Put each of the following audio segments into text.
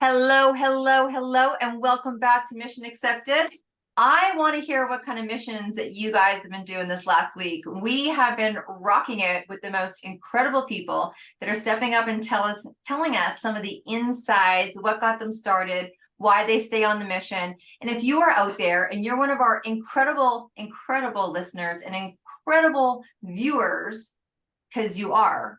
Hello, hello, hello, and welcome back to Mission Accepted. I want to hear what kind of missions that you guys have been doing this last week. We have been rocking it with the most incredible people that are stepping up and telling us some of the insides, what got them started, why they stay on the mission. And if you are out there and you're one of our incredible, incredible listeners and incredible viewers,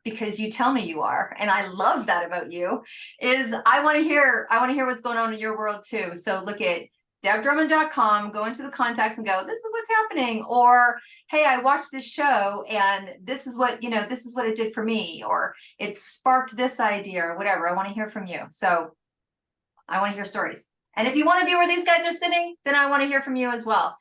because you tell me you are, and I love that about you, is I want to hear what's going on in your world too. So look at debdrummond.com, go into the contacts and go, this is what's happening, or hey, I watched this show and this is what it did for me, or it sparked this idea, or whatever. I want to hear from you. So I want to hear stories. And if you want to be where these guys are sitting, then I want to hear from you as well.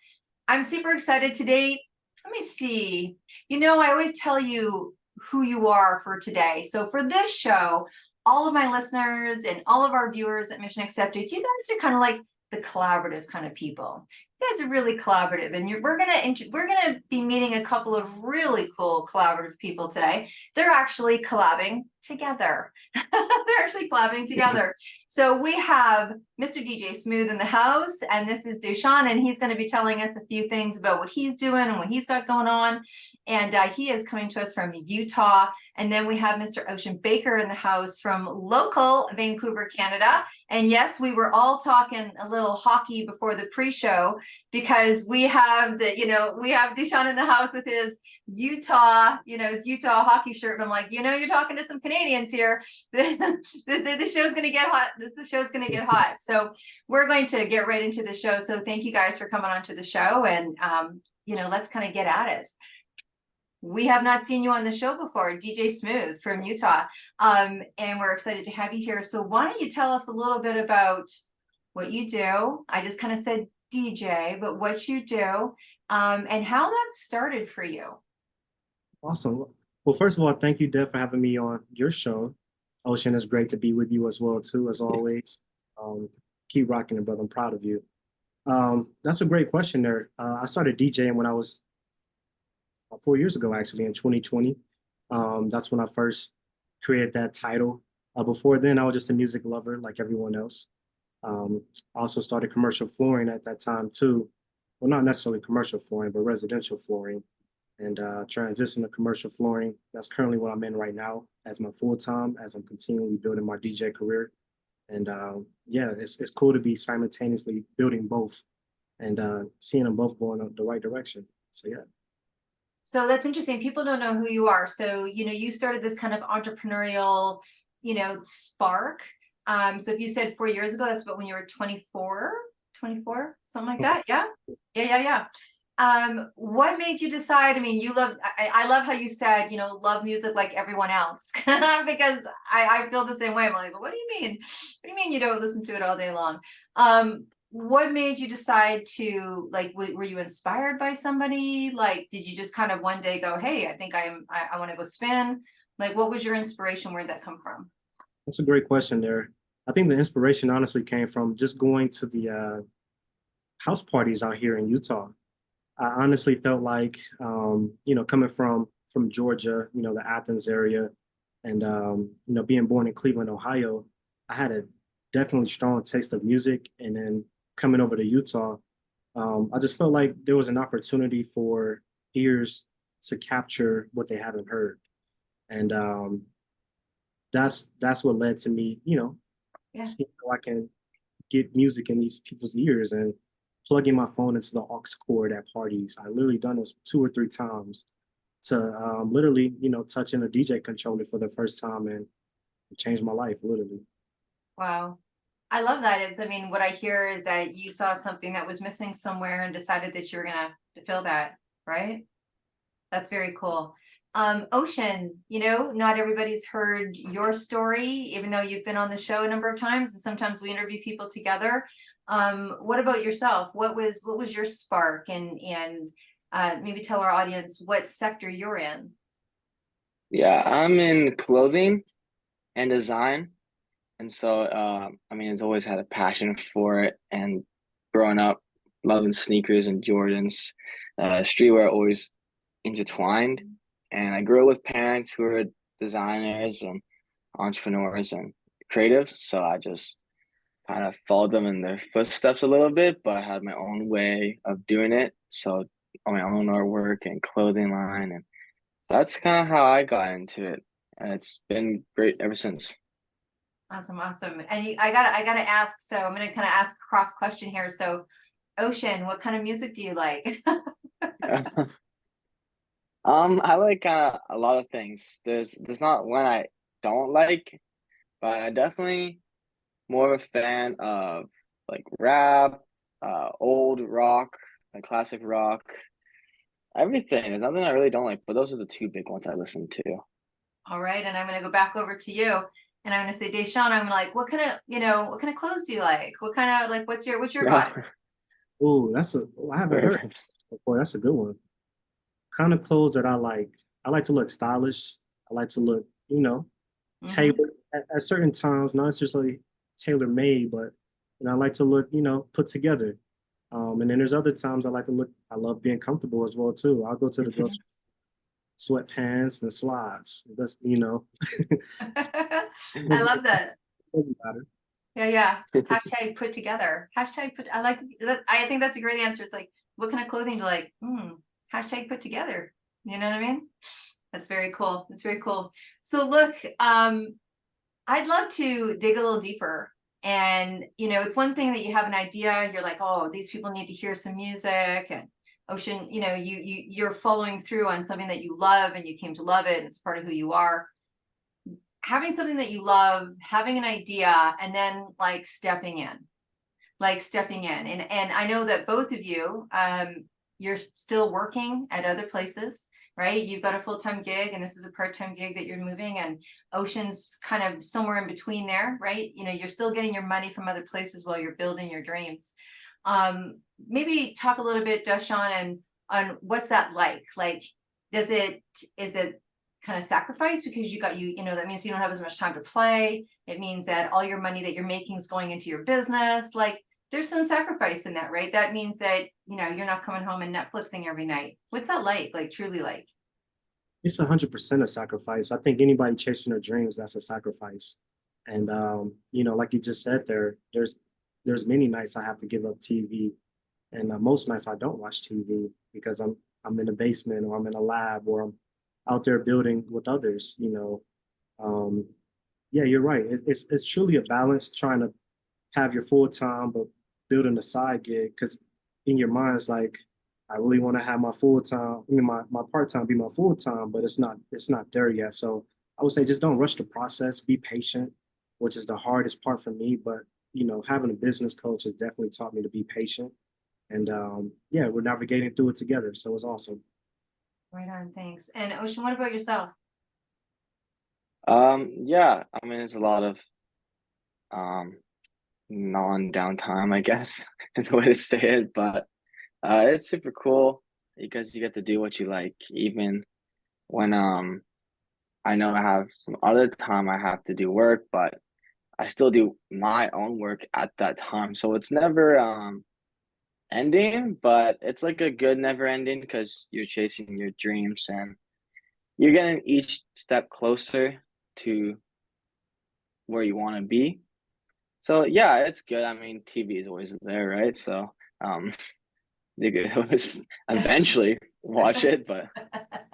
I'm super excited today. Let me see. I always tell you who you are for today. So for this show, all of my listeners and all of our viewers at Mission Accepted, you guys are kind of like the collaborative kind of people. You guys are really collaborative, and we're gonna be meeting a couple of really cool collaborative people today. They're actually collabing together. They're actually collabing together. So we have Mr. D Smoove in the house, and this is Dushan, and he's going to be telling us a few things about what he's doing and what he's got going on. And he is coming to us from Utah. And then we have Mr. Ocean Baker in the house from local Vancouver, Canada. And yes, we were all talking a little hockey before the pre-show, because we have Dushan in the house with his Utah hockey shirt. And I'm like, you're talking to some Canadians here. The show's going to get hot. The show's going to get hot. So we're going to get right into the show. So thank you guys for coming onto the show, and let's kind of get at it. We have not seen you on the show before, D Smoove from Utah, and we're excited to have you here. So why don't you tell us a little bit about what you do? I just kind of said DJ, but what you do, and how that started for you. Awesome. Well, first of all, thank you, Deb, for having me on your show. Ocean, it's great to be with you as well, too, as always. Keep rocking it, brother. I'm proud of you. That's a great question there. I started DJing when I was 4 years ago, actually, in 2020. That's when I first created that title. Before then, I was just a music lover like everyone else. I also started commercial flooring at that time, too. Well, not necessarily commercial flooring, but residential flooring. And transitioned to commercial flooring. That's currently what I'm in right now as my full-time, as I'm continually building my DJ career. And yeah, it's cool to be simultaneously building both and seeing them both going in the right direction. So yeah. So that's interesting. People don't know who you are. So, you started this kind of entrepreneurial, spark. So if you said 4 years ago, that's about when you were 24, something like that. Yeah. Yeah. What made you decide? I mean, I love how you said, love music like everyone else, because I feel the same way. I'm like, but what do you mean? What do you mean you don't listen to it all day long? What made you decide to, like, were you inspired by somebody? Like, did you just kind of one day go, hey, I think I want to go spin? Like, what was your inspiration? Where'd that come from? That's a great question there. I think the inspiration honestly came from just going to the house parties out here in Utah. I honestly felt like, coming from Georgia, the Athens area, and being born in Cleveland, Ohio, I had a definitely strong taste of music. And then coming over to Utah, I just felt like there was an opportunity for ears to capture what they haven't heard, and that's what led to me, Yeah. seeing how I can get music in these people's ears and plugging my phone into the aux cord at parties. I literally done this 2 or 3 times to literally, touching a DJ controller for the first time, and it changed my life, literally. Wow. I love that. What I hear is that you saw something that was missing somewhere and decided that you were gonna to fill that, right? That's very cool. Ocean, not everybody's heard your story, even though you've been on the show a number of times, and sometimes we interview people together. What about yourself? What was your spark, and maybe tell our audience what sector you're in. Yeah, I'm in clothing and design. And so, it's always had a passion for it. And growing up, loving sneakers and Jordans, streetwear always intertwined. And I grew up with parents who are designers and entrepreneurs and creatives. So I just kind of followed them in their footsteps a little bit, but I had my own way of doing it. So on my own artwork and clothing line, and so that's kind of how I got into it, and it's been great ever since. Awesome, awesome. And I gotta ask, so I'm gonna kind of ask a cross question here. So Ocean, what kind of music do you like? I like kind of a lot of things. There's not one I don't like, but I definitely more of a fan of like rap, old rock, like classic rock, everything. There's nothing I really don't like, but those are the two big ones I listen to. All right, and I'm gonna go back over to you, and I'm gonna say, Deshaun, I'm like, what kind of, what kind of clothes do you like? What kind of like, what's your vibe? Oh, I haven't Very heard nice. before. That's a good one. Kind of clothes that I like to look stylish. I like to look, Hmm. tailored at certain times, not necessarily tailor made, but I like to look, put together. And then there's other times I love being comfortable as well too. I'll go to the grocery sweatpants and slides. That's, I love that. doesn't matter. Yeah, yeah. Hashtag put together. Hashtag put. I like to. I think that's a great answer. It's like, what kind of clothing do you like? Hashtag put together. You know what I mean? That's very cool. That's very cool. So look, I'd love to dig a little deeper. And it's one thing that you have an idea. You're like, oh, these people need to hear some music. And Ocean, you're following through on something that you love, and you came to love it. And it's part of who you are. Having something that you love, having an idea, and then like stepping in. And I know that both of you, you're still working at other places, right? You've got a full-time gig, and this is a part-time gig that you're moving, and Ocean's kind of somewhere in between there, right? You're still getting your money from other places while you're building your dreams. Maybe talk a little bit, Dashawn, and on what's that like? Like, is it kind of sacrifice because that means you don't have as much time to play. It means that all your money that you're making is going into your business. Like, there's some sacrifice in that, right? That means that you're not coming home and Netflixing every night. What's that like truly like? It's 100% a sacrifice. I think anybody chasing their dreams, that's a sacrifice. And like you just said there's many nights I have to give up TV, and most nights I don't watch TV because I'm in the basement, or I'm in a lab, or I'm out there building with others. Um, yeah, you're right. It's truly a balance trying to have your full time, but building a side gig, because in your mind it's like, I really want to have my full time, my part time be my full time, but it's not there yet. So I would say just don't rush the process. Be patient, which is the hardest part for me. But having a business coach has definitely taught me to be patient. And yeah, we're navigating through it together. So it's awesome. Right on, thanks. And Ocean, what about yourself? Yeah, I mean, it's a lot of um non-downtime, I guess is the way to say it, but it's super cool because you get to do what you like, even when I know I have some other time I have to do work, but I still do my own work at that time. So it's never ending, but it's like a good never ending because you're chasing your dreams and you're getting each step closer to where you want to be. So yeah, it's good. I mean, TV is always there, right? So um you could always eventually watch it, but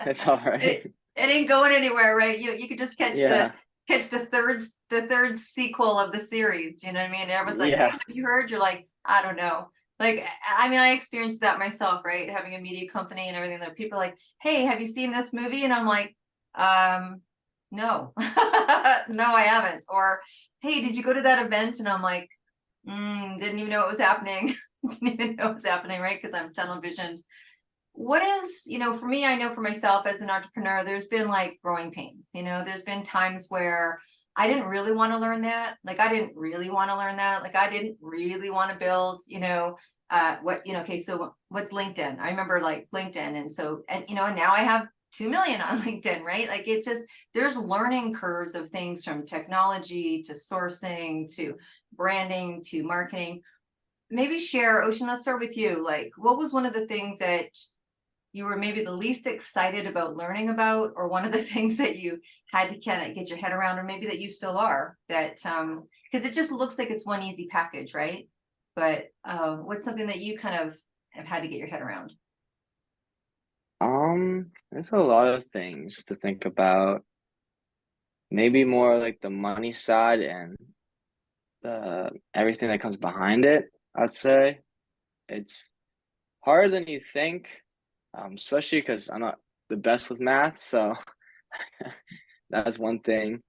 it's all right. It ain't going anywhere, right? You could just catch the Yeah. catch the third sequel of the series. You know what I mean? And everyone's like, "Hey, Yeah. have you heard?" You're like, "I don't know." Like, I mean, I experienced that myself, right? Having a media company and everything. That people are like, "Hey, have you seen this movie?" And I'm like, no, no, I haven't. Or, "Hey, did you go to that event?" And I'm like, didn't even know it was happening. Didn't even know it was happening, right? Because I'm tunnel visioned. What is, for me, I know for myself as an entrepreneur, there's been like growing pains. There's been times where I didn't really want to learn that. Like, I didn't really want to learn that. Like, I didn't really want to build, okay, so what's LinkedIn? I remember like LinkedIn. And now I have 2 million on LinkedIn, right? Like, there's learning curves of things from technology to sourcing to branding to marketing. Maybe share, Ocean, let's start with you. Like, what was one of the things that you were maybe the least excited about learning about, or one of the things that you had to kind of get your head around, or maybe that you still are, that Because it just looks like it's one easy package, right? But what's something that you kind of have had to get your head around? There's a lot of things to think about. Maybe more like the money side and the everything that comes behind it, I'd say. It's harder than you think, especially because I'm not the best with math, so that's one thing.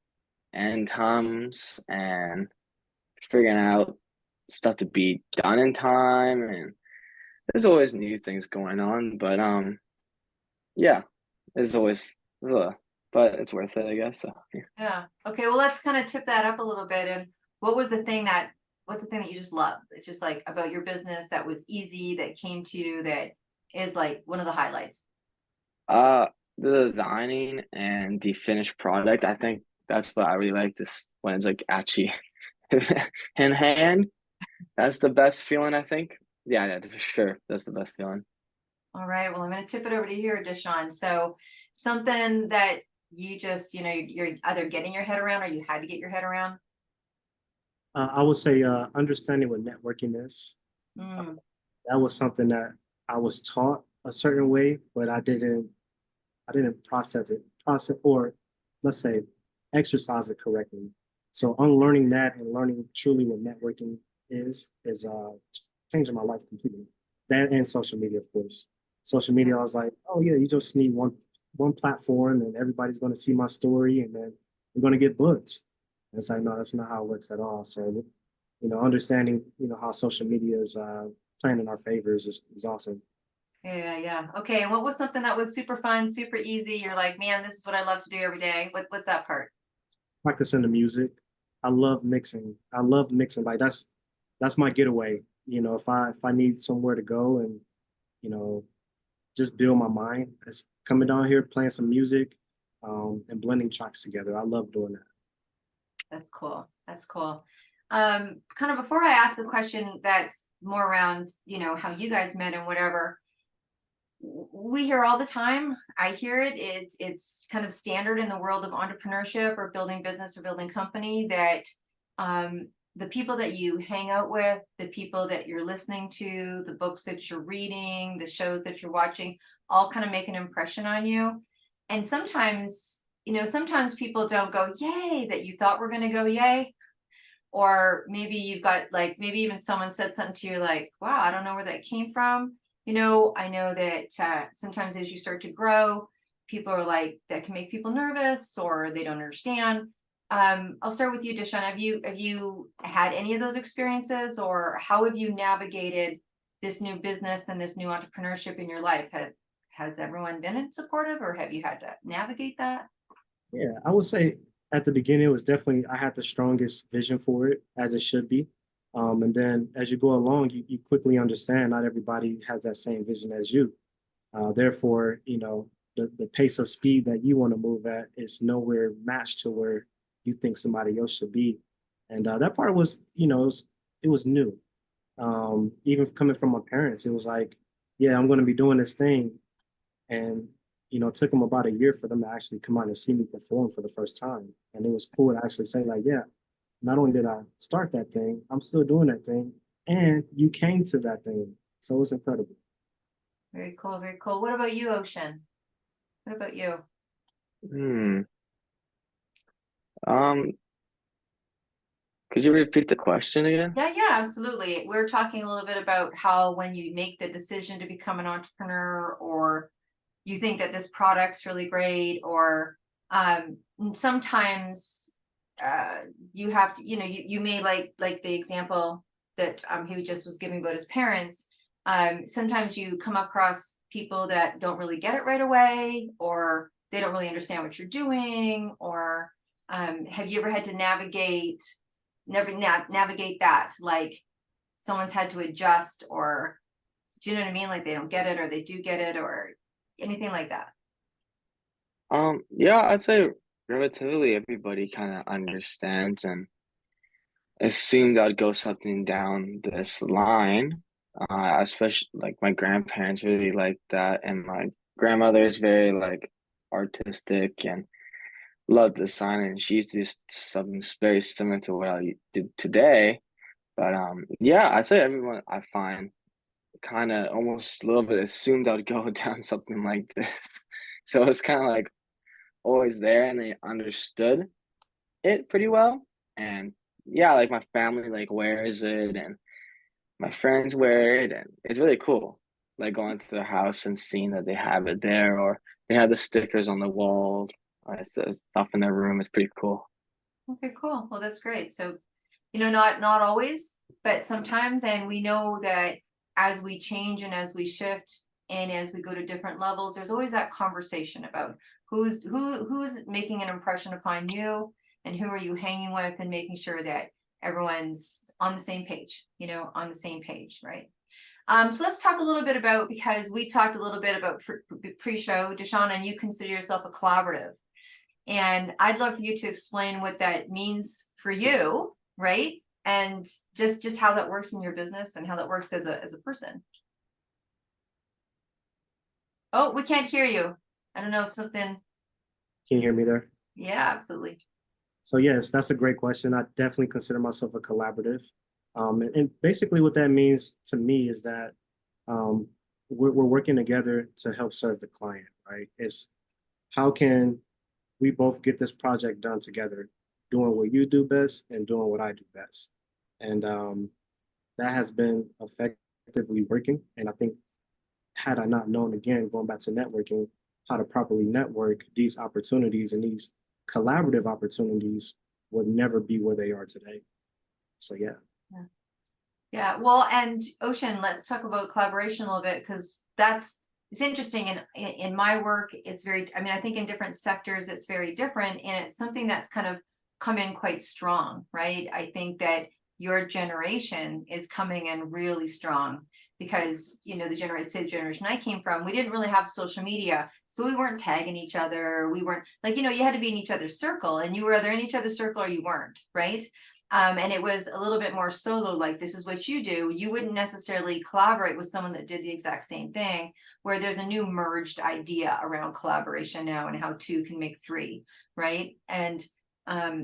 And times and figuring out stuff to be done in time, and there's always new things going on, but yeah, there's always but it's worth it, I guess. So yeah. Yeah. Okay. Well, let's kind of tip that up a little bit. And what was the thing that, what's the thing that you just love? It's just like about your business that was easy, that came to you, that is like one of the highlights. Uh, the designing and the finished product, I think that's what I really like this when it's like actually in hand. That's the best feeling, I think. Yeah, for sure. That's the best feeling. All right. Well, I'm going to tip it over to you, Deshaun. So something that you just, you're either getting your head around or you had to get your head around. I would say understanding what networking is. Mm, That was something that I was taught a certain way, but I didn't process or let's say exercise it correctly. So unlearning that and learning truly what networking is changing my life completely. That and social media, of course. Social media, I was like, oh yeah, you just need one platform and everybody's going to see my story and then you're going to get booked. And it's like, no, that's not how it works at all. So, understanding, how social media is playing in our favors is awesome. yeah. Yeah. Okay. And what was something that was super fun, super easy? You're like, man, this is what I love to do every day. What's that part? Practicing the music. I love mixing. I love mixing. Like that's my getaway. If I need somewhere to go and you know just build my mind, it's coming down here playing some music, and blending tracks together. I love doing that. That's cool. That's cool. Kind of before I ask a question that's more around, how you guys met and whatever, we hear all the time. I hear it. It's kind of standard in the world of entrepreneurship or building business or building company that the people that you hang out with, the people that you're listening to, the books that you're reading, the shows that you're watching, all kind of make an impression on you. And sometimes, sometimes people don't go, yay, that you thought were going to go, yay. Or maybe you've got like, maybe even someone said something to you like, wow, I don't know where that came from. I know that sometimes as you start to grow, people are like, that can make people nervous or they don't understand. I'll start with you, Deshaun. Have you had any of those experiences, or how have you navigated this new business and this new entrepreneurship in your life? Has everyone been supportive, or have you had to navigate that? Yeah, I would say at the beginning it was definitely I had the strongest vision for it as it should be. And then as you go along, you quickly understand not everybody has that same vision as you. Therefore, the pace of speed that you want to move at is nowhere matched to where you think somebody else should be. And that part was, it was new. Even coming from my parents, it was like, yeah, I'm going to be doing this thing. And, it took them about a year for them to actually come out and see me perform for the first time. And it was cool to actually say, like, yeah, not only did I start that thing, I'm still doing that thing. And you came to that thing. So it was incredible. Very cool, very cool. What about you, Ocean? What about you? Hmm. Um, could you repeat the question again? Yeah, absolutely. We're talking a little bit about how when you make the decision to become an entrepreneur, or you think that this product's really great, or sometimes you have to, you may like the example that he just was giving about his parents. Sometimes you come across people that don't really get it right away, or they don't really understand what you're doing, or have you ever had to navigate that, like someone's had to adjust, or do you know what I mean, like they don't get it or they do get it, or anything like that? Yeah, I'd say relatively everybody kind of understands and assumed I'd go something down this line. Especially like my grandparents really like that, and my grandmother is very like artistic and loved design, and she used to do something very similar to what I do today. But yeah, I'd say everyone I find kind of almost a little bit assumed I would go down something like this. So it's kind of like always there, and they understood it pretty well. And yeah, like my family like wears it, and my friends wear it, and it's really cool. Like going to their house and seeing that they have it there, or they have the stickers on the wall, or stuff in their room. It's pretty cool. Okay, cool. Well, that's great. So, not always, but sometimes, and we know that as we change and as we shift and as we go to different levels, there's always that conversation about who's making an impression upon you and who are you hanging with, and making sure that everyone's on the same page, on the same page, right? So let's talk a little bit about, because we talked a little bit about pre-show, Deshawn, and you consider yourself a collaborative. And I'd love for you to explain what that means for you, right? And just how that works in your business and how that works as a person. Oh, we can't hear you. I don't know if something. Can you hear me there? Yeah, absolutely. So yes, that's a great question. I definitely consider myself a collaborative. And basically what that means to me is that we're working together to help serve the client, right? It's how can we both get this project done together, doing what you do best and doing what I do best. And that has been effectively working. And I think had I not known, again, going back to networking, how to properly network, these opportunities and these collaborative opportunities would never be where they are today. So yeah. Yeah, well, and Ocean, let's talk about collaboration a little bit, because it's interesting. In my work, it's very, I think in different sectors, it's very different, and it's something that's kind of come in quite strong, right? I think that your generation is coming in really strong, because the generation I came from, we didn't really have social media, so we weren't tagging each other. We weren't like, you had to be in each other's circle, and you were either in each other's circle or you weren't, right? And it was a little bit more solo, like, this is what you do. You wouldn't necessarily collaborate with someone that did the exact same thing, where there's a new merged idea around collaboration now, and how two can make three, right? And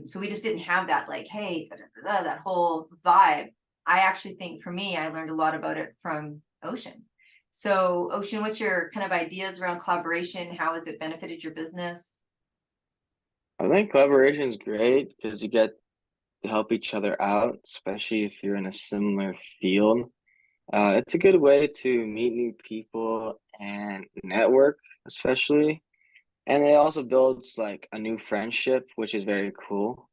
so we just didn't have that, like, hey, that whole vibe. I actually think for me, I learned a lot about it from Ocean. So Ocean, what's your kind of ideas around collaboration? How has it benefited your business? I think collaboration is great because you get to help each other out, especially if you're in a similar field. It's a good way to meet new people and network, especially. And it also builds like a new friendship, which is very cool.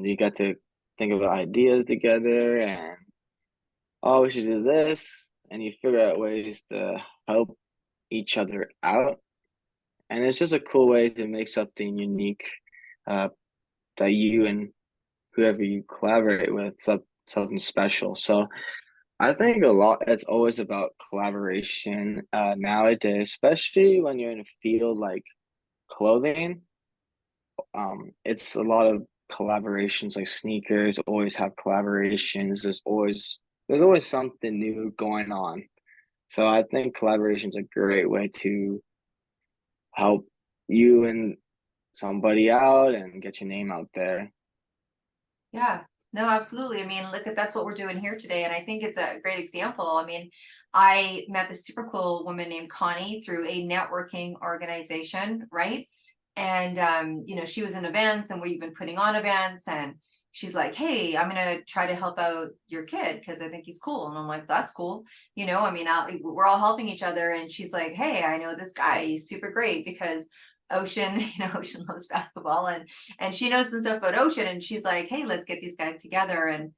You get to think about ideas together, and oh, we should do this, and you figure out ways to help each other out. And it's just a cool way to make something unique, uh, that you and whoever you collaborate with, something special. So I think a lot, it's always about collaboration nowadays, especially when you're in a field like clothing. It's a lot of collaborations, like sneakers always have collaborations. There's always something new going on. So I think collaboration is a great way to help you and somebody out and get your name out there. Yeah, no, absolutely. Look that's what we're doing here today. And I think it's a great example. I met this super cool woman named Connie through a networking organization, right? And she was in events, and we've been putting on events, and she's like, hey, I'm gonna try to help out your kid because I think he's cool. And I'm like, that's cool. We're all helping each other. And she's like, hey, I know this guy, he's super great, because Ocean, Ocean loves basketball, and she knows some stuff about Ocean, and she's like, hey, let's get these guys together. And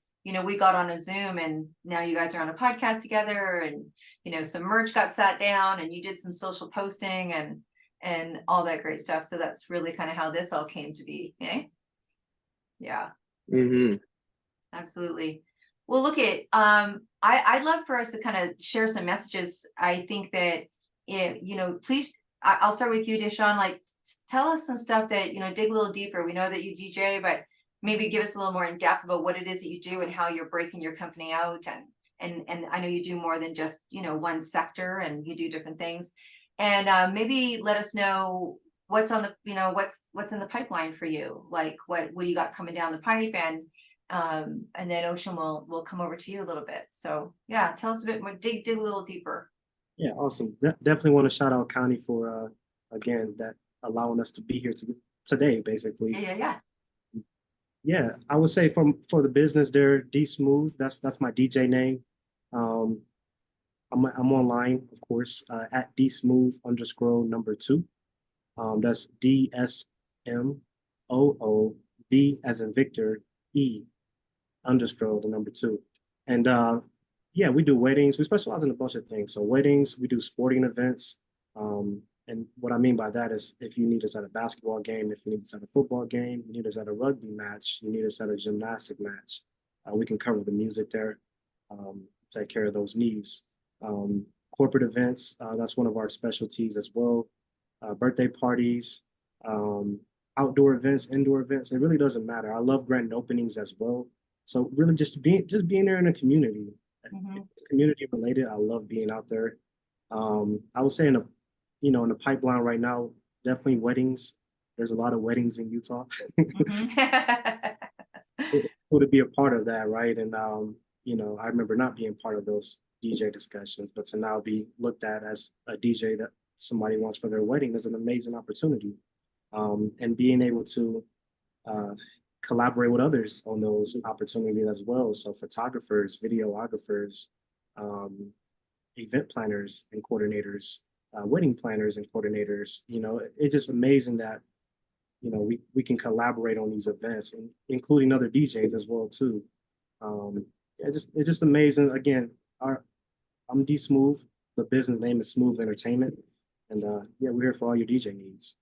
we got on a Zoom, and now you guys are on a podcast together, and some merch got sat down, and you did some social posting and all that great stuff. So that's really kind of how this all came to be. Okay. Yeah, Mm-hmm. absolutely. Well, look at I'd love for us to kind of share some messages. I think that please, I'll start with you, Deshawn. Like, tell us some stuff that, dig a little deeper. We know that you DJ, but maybe give us a little more in depth about what it is that you do and how you're breaking your company out. And I know you do more than just, one sector, and you do different things. And maybe let us know what's on the, what's in the pipeline for you? Like what do you got coming down the pipe? And then Ocean will come over to you a little bit. So yeah, tell us a bit more, dig a little deeper. Yeah, awesome. Definitely want to shout out Connie for again that allowing us to be here today, basically. Yeah. Yeah, I would say for the business there, D Smoove, that's my DJ name. Um, I'm online, of course, at D Smoove underscore number 2. That's DSMOOV as in Victor, E underscore the number 2. And yeah, we do weddings. We specialize in a bunch of things. So weddings, we do sporting events. And what I mean by that is if you need us at a basketball game, if you need us at a football game, you need us at a rugby match, you need us at a gymnastic match, we can cover the music there, take care of those needs. Corporate events, that's one of our specialties as well. Birthday parties, outdoor events, indoor events, it really doesn't matter. I love grand openings as well. So really just being there in a community. Mm-hmm. It's community related. I love being out there. I would say in the pipeline right now, definitely weddings. There's a lot of weddings in Utah. Mm-hmm. Cool to be a part of that, right? And I remember not being part of those DJ discussions, but to now be looked at as a DJ that somebody wants for their wedding is an amazing opportunity. And being able to collaborate with others on those opportunities as well. So photographers, videographers, event planners and coordinators, wedding planners and coordinators. It's just amazing that we can collaborate on these events, and including other DJs as well too. It's just amazing. Again, I'm D Smoove. The business name is Smoove Entertainment, and yeah, we're here for all your DJ needs.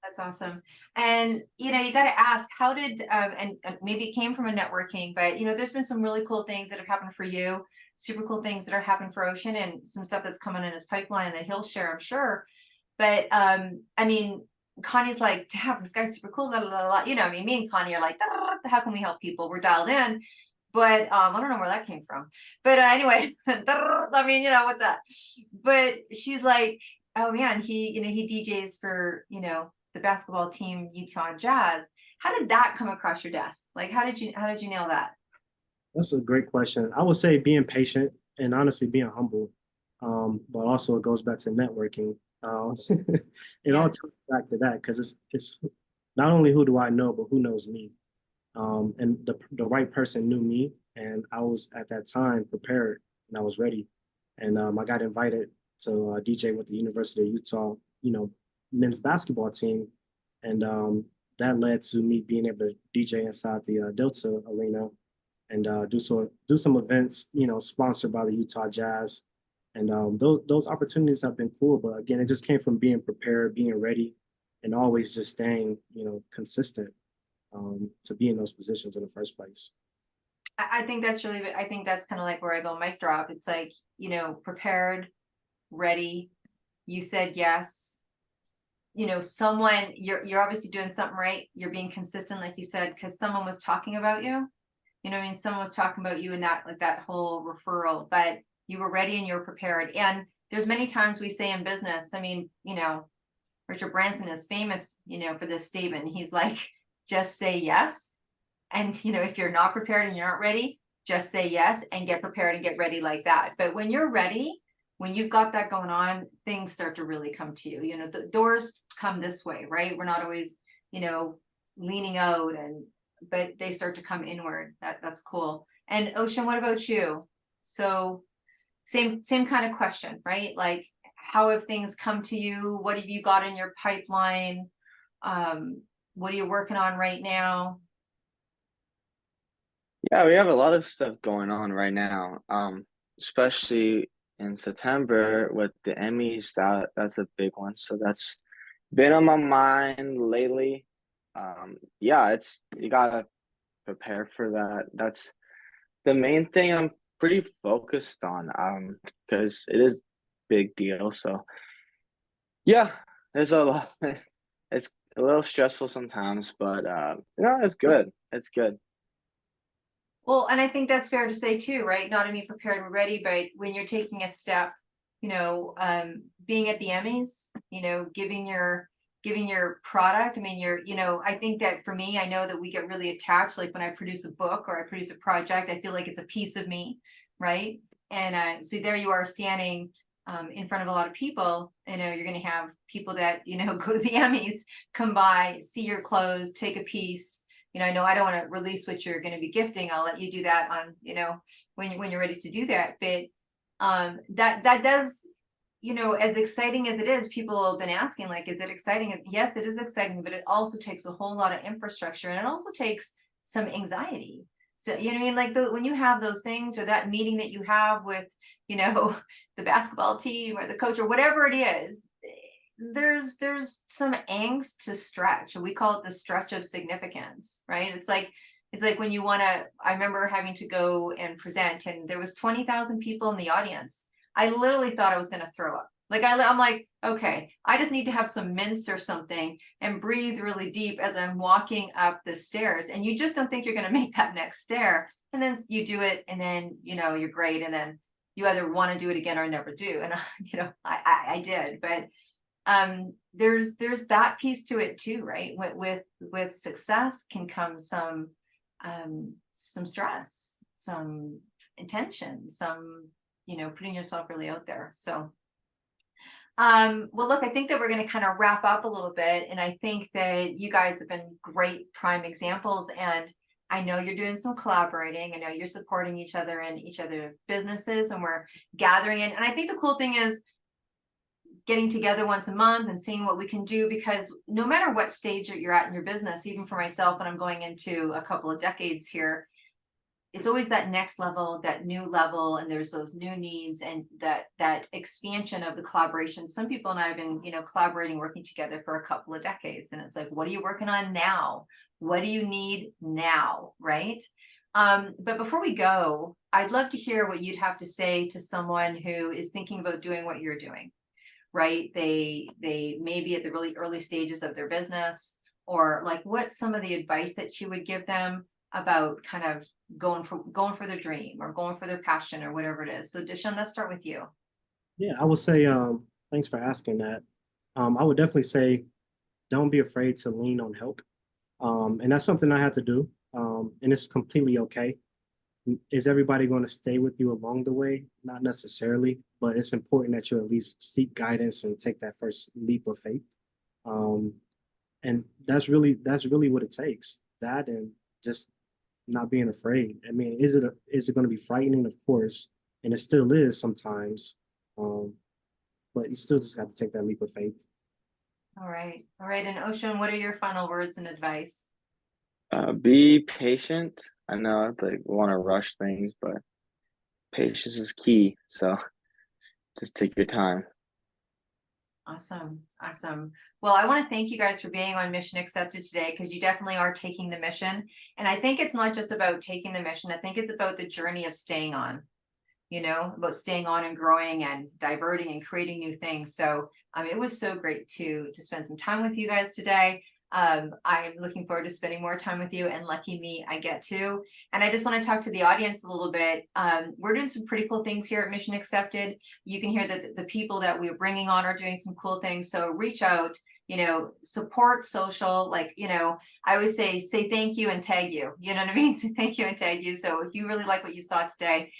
That's awesome. And you got to ask, how did and maybe it came from a networking, but there's been some really cool things that have happened for you, super cool things that are happening for Ocean, and some stuff that's coming in his pipeline that he'll share, I'm sure. But I mean, Connie's like, damn, this guy's super cool, blah, blah, blah. Me and Connie are like, how can we help people? We're dialed in. But I don't know where that came from. But anyway, I mean, what's that? But she's like, oh man, he DJs for, the basketball team, Utah Jazz. How did that come across your desk? Like, how did you nail that? That's a great question. I would say being patient and honestly being humble. But also it goes back to networking. It all Yes. comes back to that because it's not only who do I know, but who knows me. And the right person knew me, and I was at that time prepared and I was ready. And I got invited to DJ with the University of Utah, men's basketball team, and that led to me being able to DJ inside the Delta Arena and do some events, sponsored by the Utah Jazz. And those opportunities have been cool, but again, it just came from being prepared, being ready, and always just staying, consistent to be in those positions in the first place. I think that's I think that's kind of like where I go mic drop. It's like, prepared, ready. You said yes. Someone, you're obviously doing something right. You're being consistent, like you said, because someone was talking about you. Someone was talking about you in that, like that whole referral, but you were ready and you were prepared. And there's many times we say in business, Richard Branson is famous, for this statement. He's like, just say yes. And, if you're not prepared and you're not ready, just say yes and get prepared and get ready like that. But when you're ready, when you've got that going on, things start to really come to you. The doors come this way, right? We're not always, leaning out, but they start to come inward. That's cool. And Ocean, what about you? So same kind of question, right? Like, how have things come to you? What have you got in your pipeline? What are you working on right now? Yeah, we have a lot of stuff going on right now. Especially in September with the Emmys, that's a big one. So that's been on my mind lately. Yeah, you gotta prepare for that. That's the main thing I'm pretty focused on, because it is big deal. So yeah, there's a lot. It's a little stressful sometimes, but it's good. It's good. Well, and I think that's fair to say too, right? Not only prepared and ready, but when you're taking a step, being at the Emmys, giving your giving your product. I mean, I think that for me, I know that we get really attached. Like when I produce a book or I produce a project, I feel like it's a piece of me, right? And so there you are standing in front of a lot of people. You're going to have people that, go to the Emmys, come by, see your clothes, take a piece. I know I don't want to release what you're going to be gifting. I'll let you do that on, when you're ready to do that. But that does, as exciting as it is, people have been asking, like, is it exciting? Yes, it is exciting, but it also takes a whole lot of infrastructure, and it also takes some anxiety. So, you know what I mean? Like when you have those things, or that meeting that you have with, the basketball team or the coach or whatever it is, there's some angst to stretch. We call it the stretch of significance, right? It's like when you I remember having to go and present, and there was 20,000 people in the audience. I literally thought I was going to throw up. Like I'm like, okay, I just need to have some mints or something and breathe really deep as I'm walking up the stairs. And you just don't think you're going to make that next stair. And then you do it, and then, you're great. And then you either want to do it again or never do. And, I did, but there's that piece to it too, right? With success can come some stress, some intention, some, putting yourself really out there. So, well, look, I think that we're going to kind of wrap up a little bit. And I think that you guys have been great prime examples. And I know you're doing some collaborating. I know you're supporting each other and each other's businesses, and we're gathering in. And I think the cool thing is getting together once a month and seeing what we can do, because no matter what stage that you're at in your business, even for myself, and I'm going into a couple of decades here, it's always that next level, that new level, and there's those new needs, and that expansion of the collaboration. Some people and I have been, collaborating, working together for a couple of decades, and it's like, what are you working on now? What do you need now, right? But before we go, I'd love to hear what you'd have to say to someone who is thinking about doing what you're doing, right? They may be at the really early stages of their business, or like, what's some of the advice that you would give them about kind of going for their dream or going for their passion or whatever it is. So Deshaun, let's start with you. Yeah, I would say, thanks for asking that. I would definitely say, don't be afraid to lean on help. And that's something I had to do. And it's completely okay. Is everybody going to stay with you along the way? Not necessarily, but it's important that you at least seek guidance and take that first leap of faith. And that's really what it takes. That, and just not being afraid. I mean, is it going to be frightening? Of course, and it still is sometimes. But you still just got to take that leap of faith. All right. And Ocean, what are your final words and advice? Be patient. I know I want to rush things, but patience is key. So just take your time. Awesome. Well, I want to thank you guys for being on Mission Accepted today, because you definitely are taking the mission. And I think it's not just about taking the mission. I think it's about the journey of staying on, about staying on and growing and diverting and creating new things. So it was so great to spend some time with you guys today. I'm looking forward to spending more time with you, and lucky me, I get to. And I just want to talk to the audience a little bit. We're doing some pretty cool things here at Mission Accepted. You can hear that the people that we're bringing on are doing some cool things. So reach out, support social, like, I always say thank you and tag you, you know what I mean? Say thank you and tag you. So if you really like what you saw today,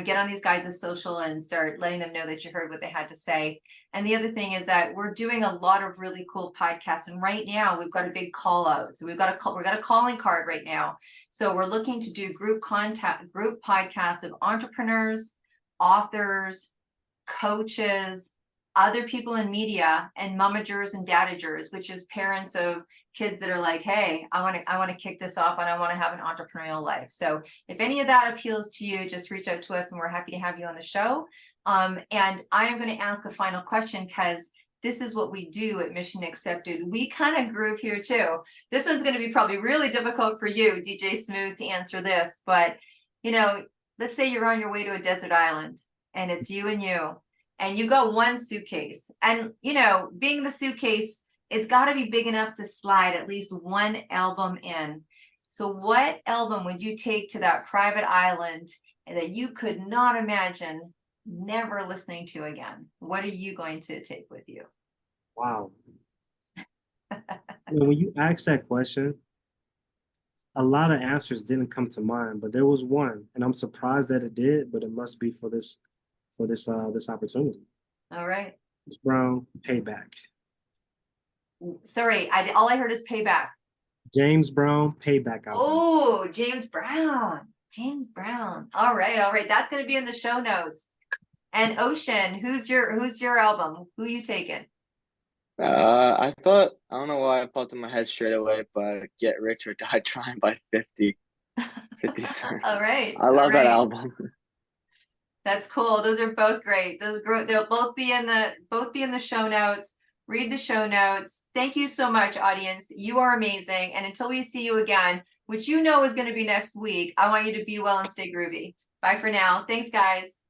get on these guys' social and start letting them know that you heard what they had to say. And the other thing is that we're doing a lot of really cool podcasts. And right now we've got a big call out. So we've got a calling card right now. So we're looking to do group podcasts of entrepreneurs, authors, coaches, other people in media, and momagers and dadagers, which is parents of kids that are like, hey, I want to kick this off, and I want to have an entrepreneurial life. So if any of that appeals to you, just reach out to us, and we're happy to have you on the show. And I am going to ask a final question, because this is what we do at Mission Accepted. We kind of groove here too. This one's going to be probably really difficult for you, DJ Smoove, to answer this. But, let's say you're on your way to a desert island, and it's you, and you got one suitcase. And, being the suitcase, it's got to be big enough to slide at least one album in. So what album would you take to that private island that you could not imagine never listening to again? What are you going to take with you? Wow. When you asked that question, a lot of answers didn't come to mind, but there was one, and I'm surprised that it did, but it must be for this opportunity. All right. James Brown, Payback. Sorry, all I heard is payback. James Brown, Payback album. Oh, James Brown. James Brown. All right, all right. That's gonna be in the show notes. And Ocean, who's your album? Who you taking? I don't know why I popped in my head straight away, but Get Rich or Die Trying by 50 Cent. All right. I all love that right. album. That's cool. Those are both great. They'll both be in the show notes. Read the show notes. Thank you so much, audience. You are amazing. And until we see you again, which you know is going to be next week, I want you to be well and stay groovy. Bye for now. Thanks, guys.